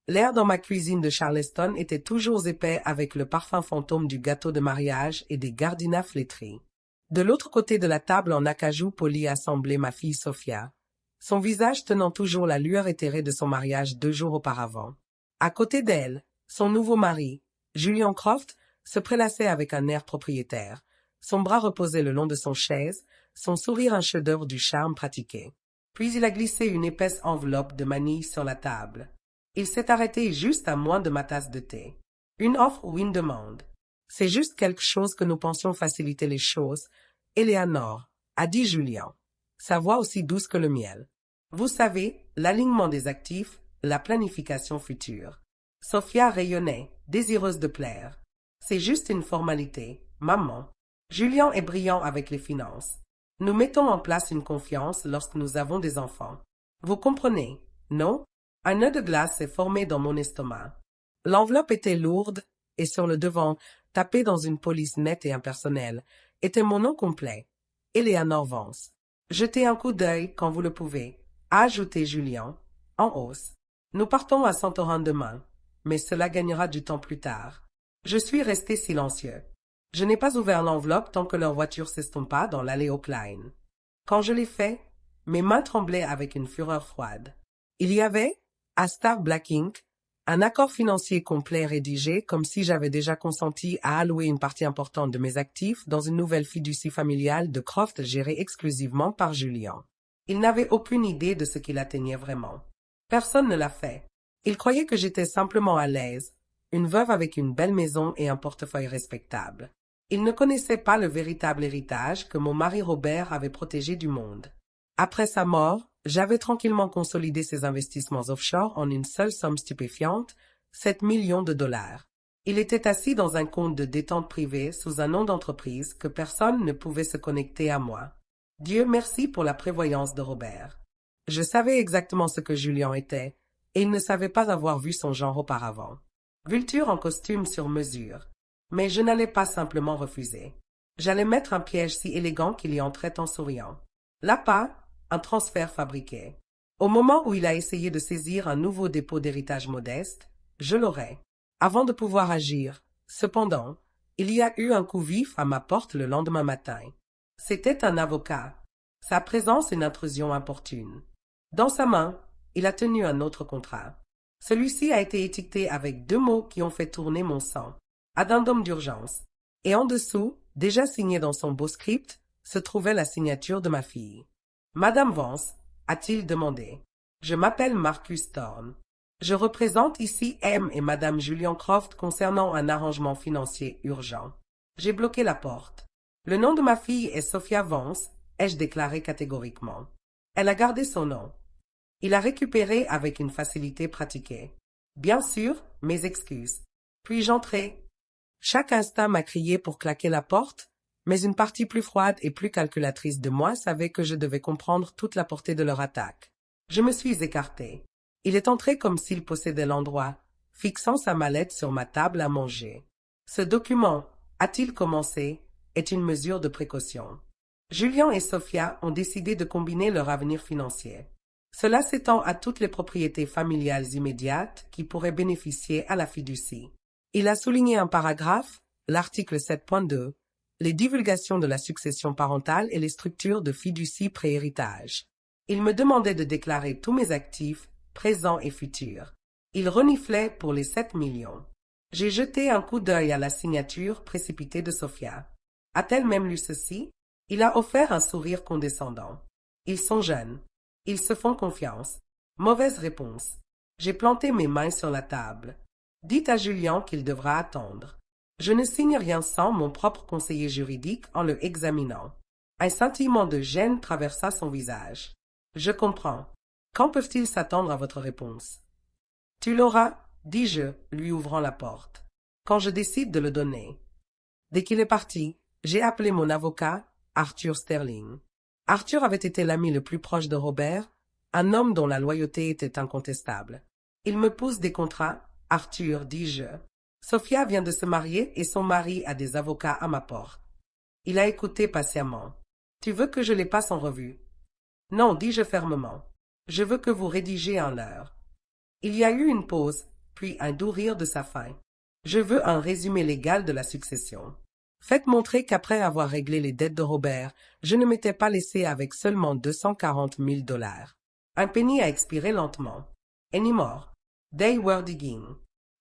L'air dans ma cuisine de Charleston était toujours épais avec le parfum fantôme du gâteau de mariage et des gardinats flétris. De l'autre côté de la table en acajou poli assemblait ma fille Sophia, son visage tenant toujours la lueur éthérée de son mariage 2 jours auparavant. À côté d'elle, son nouveau mari, Julian Croft, se prélassait avec un air propriétaire. Son bras reposait le long de son chaise, son sourire un chef-d'œuvre du charme pratiqué. Puis il a glissé une épaisse enveloppe de manille sur la table. Il s'est arrêté juste à moins de ma tasse de thé. Une offre ou une demande. C'est juste quelque chose que nous pensions faciliter les choses, Eleanor, a dit Julian. Sa voix aussi douce que le miel. Vous savez, l'alignement des actifs, la planification future. Sophia rayonnait, désireuse de plaire. C'est juste une formalité, maman. Julian est brillant avec les finances. Nous mettons en place une confiance lorsque nous avons des enfants. Vous comprenez, non? Un nœud de glace s'est formé dans mon estomac. L'enveloppe était lourde, et sur le devant, tapé dans une police nette et impersonnelle, était mon nom complet, Eleanor Vance. Jetez un coup d'œil quand vous le pouvez, a ajouté Julian, en hausse. Nous partons à Santorin demain, mais cela gagnera du temps plus tard. Je suis resté silencieux. Je n'ai pas ouvert l'enveloppe tant que leur voiture s'estompa dans l'allée Oakline. Quand je l'ai fait, mes mains tremblaient avec une fureur froide. Il y avait, à Star Black Inc., un accord financier complet rédigé comme si j'avais déjà consenti à allouer une partie importante de mes actifs dans une nouvelle fiducie familiale de Croft gérée exclusivement par Julian. Il n'avait aucune idée de ce qu'il atteignait vraiment. Personne ne l'a fait. Il croyait que j'étais simplement à l'aise, une veuve avec une belle maison et un portefeuille respectable. Il ne connaissait pas le véritable héritage que mon mari Robert avait protégé du monde. Après sa mort, j'avais tranquillement consolidé ses investissements offshore en une seule somme stupéfiante, 7 millions de dollars. Il était assis dans un compte de détente privée sous un nom d'entreprise que personne ne pouvait se connecter à moi. Dieu merci pour la prévoyance de Robert. Je savais exactement ce que Julian était, et il ne savait pas avoir vu son genre auparavant. Vulture en costume sur mesure. Mais je n'allais pas simplement refuser. J'allais mettre un piège si élégant qu'il y entrait en souriant. L'appât, un transfert fabriqué. Au moment où il a essayé de saisir un nouveau dépôt d'héritage modeste, je l'aurais. Avant de pouvoir agir, cependant, il y a eu un coup vif à ma porte le lendemain matin. C'était un avocat. Sa présence une intrusion importune. Dans sa main, il a tenu un autre contrat. Celui-ci a été étiqueté avec 2 mots qui ont fait tourner mon sang. Addendum d'urgence. Et en dessous, déjà signé dans son beau script, se trouvait la signature de ma fille. Madame Vance, a-t-il demandé. Je m'appelle Marcus Thorne. Je représente ici M et Madame Julian Croft concernant un arrangement financier urgent. J'ai bloqué la porte. Le nom de ma fille est Sophia Vance, ai-je déclaré catégoriquement. Elle a gardé son nom. Il a récupéré avec une facilité pratiquée. Bien sûr, mes excuses. Puis j'entrai. Chaque instant m'a crié pour claquer la porte, mais une partie plus froide et plus calculatrice de moi savait que je devais comprendre toute la portée de leur attaque. Je me suis écarté. Il est entré comme s'il possédait l'endroit, fixant sa mallette sur ma table à manger. Ce document, a-t-il commencé, est une mesure de précaution. Julian et Sophia ont décidé de combiner leur avenir financier. Cela s'étend à toutes les propriétés familiales immédiates qui pourraient bénéficier à la fiducie. Il a souligné un paragraphe, l'article 7.2, les divulgations de la succession parentale et les structures de fiducie préhéritage. Il me demandait de déclarer tous mes actifs, présents et futurs. Il reniflait pour les 7 millions. J'ai jeté un coup d'œil à la signature précipitée de Sophia. A-t-elle même lu ceci? Il a offert un sourire condescendant. Ils sont jeunes. Ils se font confiance. Mauvaise réponse. J'ai planté mes mains sur la table. Dites à Julian qu'il devra attendre. Je ne signe rien sans mon propre conseiller juridique en le examinant. Un sentiment de gêne traversa son visage. Je comprends. Quand peuvent-ils s'attendre à votre réponse? Tu l'auras, dis-je, lui ouvrant la porte. Quand je décide de le donner. Dès qu'il est parti, j'ai appelé mon avocat, Arthur Sterling. Arthur avait été l'ami le plus proche de Robert, un homme dont la loyauté était incontestable. Il me pousse des contrats, Arthur, dis-je. Sophia vient de se marier et son mari a des avocats à ma porte. Il a écouté patiemment. Tu veux que je les passe en revue? Non, dis-je fermement. Je veux que vous rédigiez un leurre. Il y a eu une pause, puis un doux rire de sa fin. Je veux un résumé légal de la succession. Faites montrer qu'après avoir réglé les dettes de Robert, je ne m'étais pas laissé avec seulement 240 000 $. Un penny a expiré lentement. Anymore. They were digging.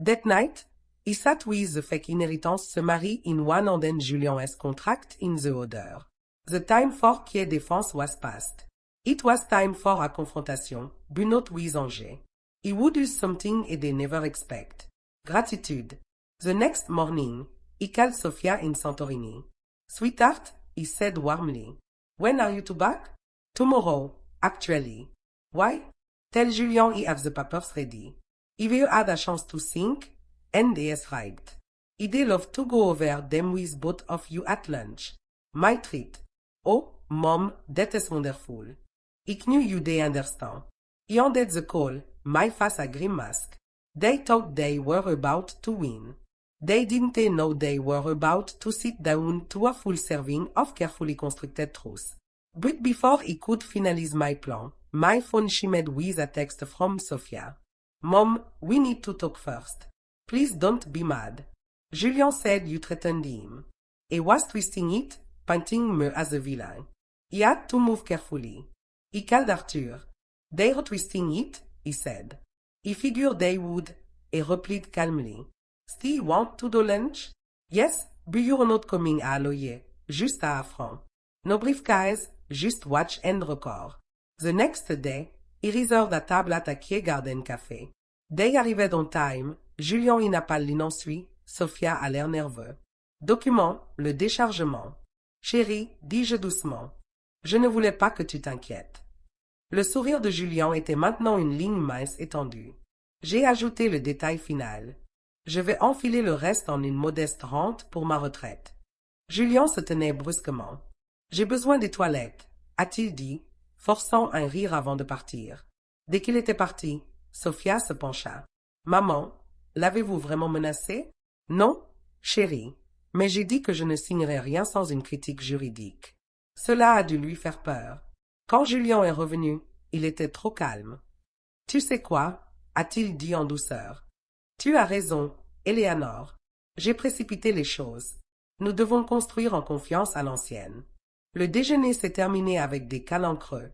That night, he sat with the fake inheritance se marie in one and then Julian's contract in the other. The time for qui défense was past. It was time for a confrontation, but not with Angers. He would do something they never expect. Gratitude. The next morning, he called Sofia in Santorini. Sweetheart, he said warmly. When are you to back? Tomorrow, actually. Why? Tell Julian he have the papers ready. If you had a chance to think, and he is right. He'd love to go over them with both of you at lunch. My treat. Oh, Mom, that is wonderful. I knew you they understand. He ended the call, my face a grim mask. They thought they were about to win. They didn't know they were about to sit down to a full serving of carefully constructed truth. But before he could finalize my plan, my phone shimmered with a text from Sofia. Mom, we need to talk first. Please don't be mad. Julian said you threatened him. He was twisting it, painting me as a villain. He had to move carefully. He called Arthur. They're twisting it, he said. He figured they would, he replied calmly. Still want to do lunch? Yes, but you're not coming à Aloyer, juste à Affront. No briefcase, just watch and record. The next day, he reserved a table at a Kew Garden Café. They arrived on time, Julian y n'a pas l'inensuit, Sofia a l'air nerveux. Document, le déchargement. Chérie, dis-je doucement. Je ne voulais pas que tu t'inquiètes. Le sourire de Julian était maintenant une ligne mince étendue. J'ai ajouté le détail final. Je vais enfiler le reste en une modeste rente pour ma retraite. Julian se tenait brusquement. J'ai besoin des toilettes, a-t-il dit, forçant un rire avant de partir. Dès qu'il était parti, Sofia se pencha. Maman, l'avez-vous vraiment menacé? Non, chérie, mais j'ai dit que je ne signerais rien sans une critique juridique. Cela a dû lui faire peur. Quand Julian est revenu, il était trop calme. Tu sais quoi? A-t-il dit en douceur. Tu as raison, Éléanore. J'ai précipité les choses. Nous devons construire en confiance à l'ancienne. Le déjeuner s'est terminé avec des calencreux.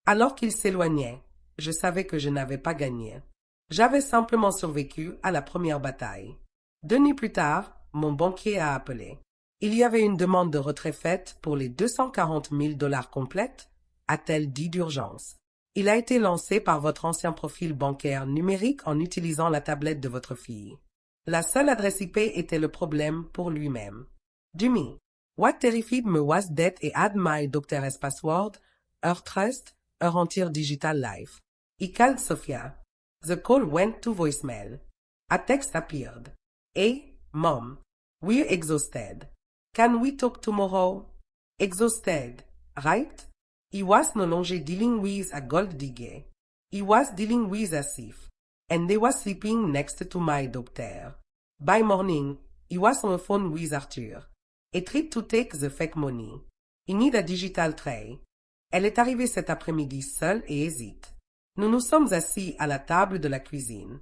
Alors qu'il s'éloignait, je savais que je n'avais pas gagné. J'avais simplement survécu à la première bataille. 2 nuits plus tard, mon banquier a appelé. Il y avait une demande de retrait faite pour les 240 000 $ complètes, a-t-elle dit d'urgence. Il a été lancé par votre ancien profil bancaire numérique en utilisant la tablette de votre fille. La seule adresse IP était le problème pour lui-même. Jimmy, what terrified me was that he had my doctor's password, her trust, her entire digital life. He called Sofia. The call went to voicemail. A text appeared. Hey, Mom, we're exhausted. Can we talk tomorrow? Exhausted, right? He was no longer dealing with a gold digger. He was dealing with a thief. And they was sleeping next to my doctor. By morning, he was on the phone with Arthur. He tried to take the fake money. He need a digital tray. Elle est arrivée cet après-midi seule et hésite. Nous nous sommes assis à la table de la cuisine.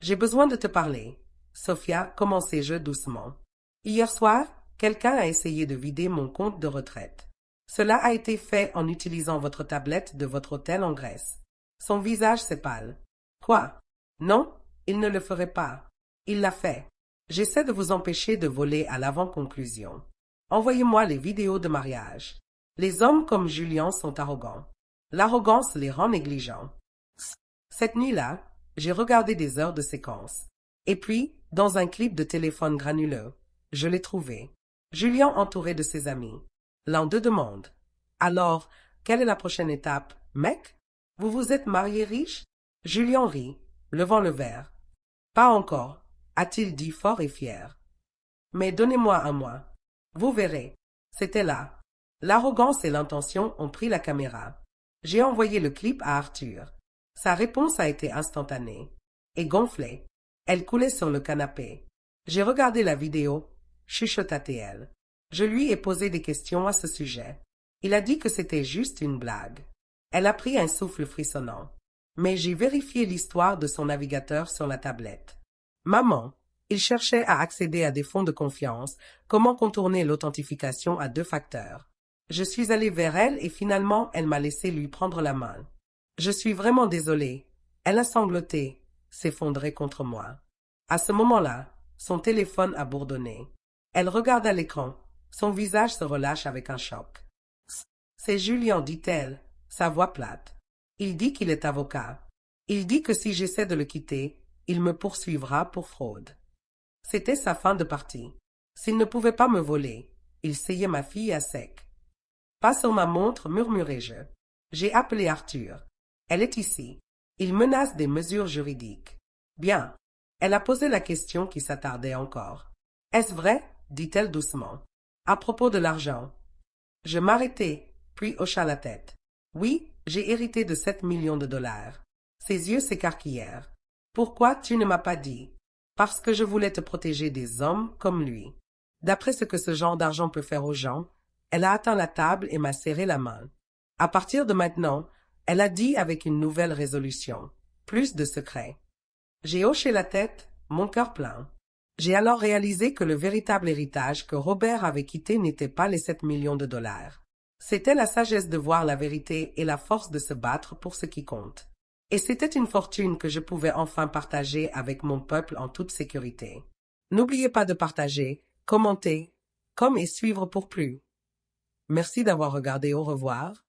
J'ai besoin de te parler. Sofia, commençai-je doucement. Hier soir, quelqu'un a essayé de vider mon compte de retraite. Cela a été fait en utilisant votre tablette de votre hôtel en Grèce. Son visage s'est pâle. Quoi? Non, il ne le ferait pas. Il l'a fait. J'essaie de vous empêcher de voler à l'avant-conclusion. Envoyez-moi les vidéos de mariage. Les hommes comme Julian sont arrogants. L'arrogance les rend négligents. Cette nuit-là, j'ai regardé des heures de séquence. Et puis, dans un clip de téléphone granuleux, je l'ai trouvé. Julian entouré de ses amis. L'un d'eux demande. Alors, quelle est la prochaine étape, mec? Vous vous êtes marié riche? Julian rit, levant le verre. Pas encore, a-t-il dit fort et fier. Mais donnez-moi un mois. Vous verrez. C'était là. L'arrogance et l'intention ont pris la caméra. J'ai envoyé le clip à Arthur. Sa réponse a été instantanée. Et gonflée. Elle coulait sur le canapé. J'ai regardé la vidéo, chuchota-t-elle. Je lui ai posé des questions à ce sujet. Il a dit que c'était juste une blague. Elle a pris un souffle frissonnant. Mais j'ai vérifié l'histoire de son navigateur sur la tablette. Maman, il cherchait à accéder à des fonds de confiance, comment contourner l'authentification à 2 facteurs. Je suis allée vers elle et finalement elle m'a laissé lui prendre la main. Je suis vraiment désolée. Elle a sangloté, s'effondrait contre moi. À ce moment-là, son téléphone a bourdonné. Elle regarda l'écran. Son visage se relâche avec un choc. C'est Julien, dit-elle, sa voix plate. Il dit qu'il est avocat. Il dit que si j'essaie de le quitter, il me poursuivra pour fraude. C'était sa fin de partie. S'il ne pouvait pas me voler, il seyait ma fille à sec. Pas sur ma montre, murmurai-je. J'ai appelé Arthur. Elle est ici. Il menace des mesures juridiques. Bien. Elle a posé la question qui s'attardait encore. Est-ce vrai? Dit-elle doucement. À propos de l'argent. Je m'arrêtai, puis hocha la tête. Oui, j'ai hérité de 7 millions de dollars. Ses yeux s'écarquillèrent. Pourquoi tu ne m'as pas dit? Parce que je voulais te protéger des hommes comme lui. D'après ce que ce genre d'argent peut faire aux gens, elle a atteint la table et m'a serré la main. À partir de maintenant, elle a dit avec une nouvelle résolution. Plus de secrets. J'ai hoché la tête, mon cœur plein. J'ai alors réalisé que le véritable héritage que Robert avait quitté n'était pas les 7 millions de dollars. C'était la sagesse de voir la vérité et la force de se battre pour ce qui compte. Et c'était une fortune que je pouvais enfin partager avec mon peuple en toute sécurité. N'oubliez pas de partager, commenter, comme et suivre pour plus. Merci d'avoir regardé. Au revoir.